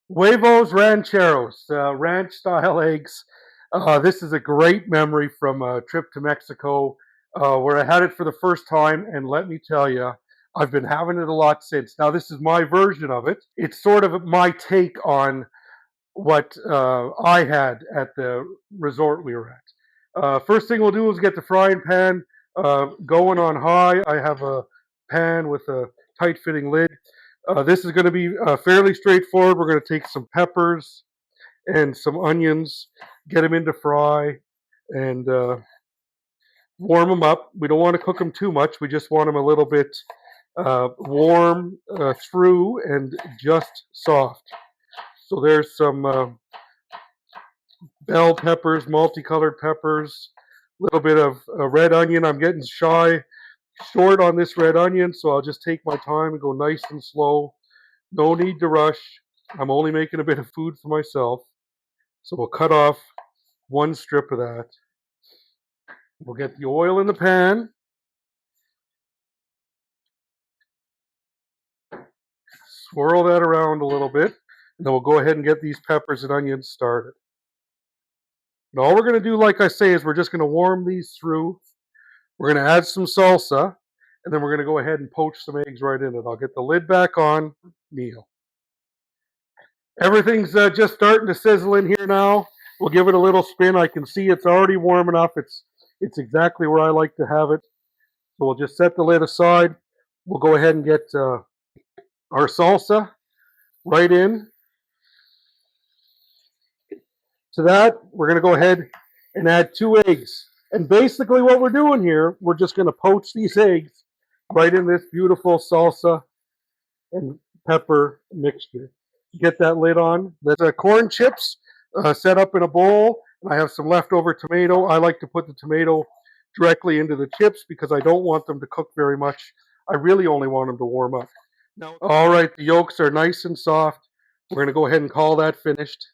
Huevos Rancheros, ranch style eggs. This is a great memory from a trip to Mexico where I had it for the first time. And let me tell you, I've been having it a lot since. Now, this is my version of it. It's sort of my take on what I had at the resort we were at. First thing we'll do is get the frying pan going on high. I have a pan with a tight fitting lid. This is going to be fairly straightforward. We're going to take some peppers and some onions, get them into fry, and warm them up. We don't want to cook them too much. We just want them a little bit warm through and just soft. So there's some bell peppers, multicolored peppers, a little bit of red onion. I'm getting short on this red onion, so I'll just take my time and go nice and slow. No need to rush. I'm only making a bit of food for myself. So we'll cut off one strip of that. We'll get the oil in the pan. Swirl that around a little bit. And then we'll go ahead and get these peppers and onions started. And all we're going to do, like I say, is we're just going to warm these through. We're going to add some salsa. And then we're going to go ahead and poach some eggs right in it. I'll get the lid back on. Meal. Everything's just starting to sizzle in here now. We'll give it a little spin. I can see it's already warm enough. It's exactly where I like to have it. So we'll just set the lid aside. We'll go ahead and get our salsa right in. To that, we're going to go ahead and add 2 eggs. And basically what we're doing here, we're just going to poach these eggs right in this beautiful salsa and pepper mixture. Get that lid on. There's corn chips set up in a bowl. I have some leftover tomato. I like to put the tomato directly into the chips because I don't want them to cook very much. I really only want them to warm up. Now, all right, the yolks are nice and soft. We're going to go ahead and call that finished.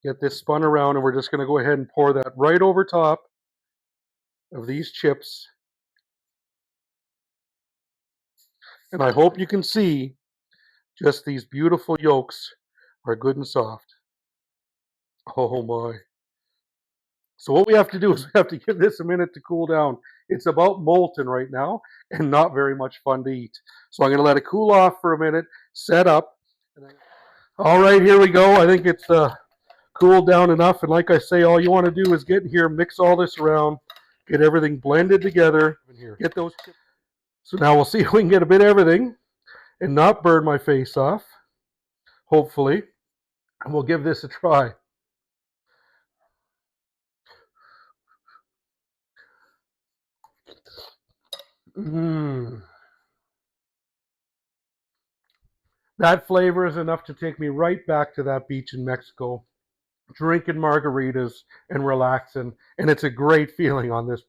Get this spun around, and we're just going to go ahead and pour that right over top of these chips. And I hope you can see just these beautiful yolks are good and soft. Oh my. So what we have to do is we have to give this a minute to cool down. It's about molten right now and not very much fun to eat. So I'm going to let it cool off for a minute, set up. All right, here we go. I think it's cooled down enough. And like I say, all you want to do is get in here, mix all this around, get everything blended together. Get those. So now we'll see if we can get a bit of everything and not burn my face off, hopefully. And we'll give this a try. That flavor is enough to take me right back to that beach in Mexico, drinking margaritas and relaxing. And it's a great feeling on this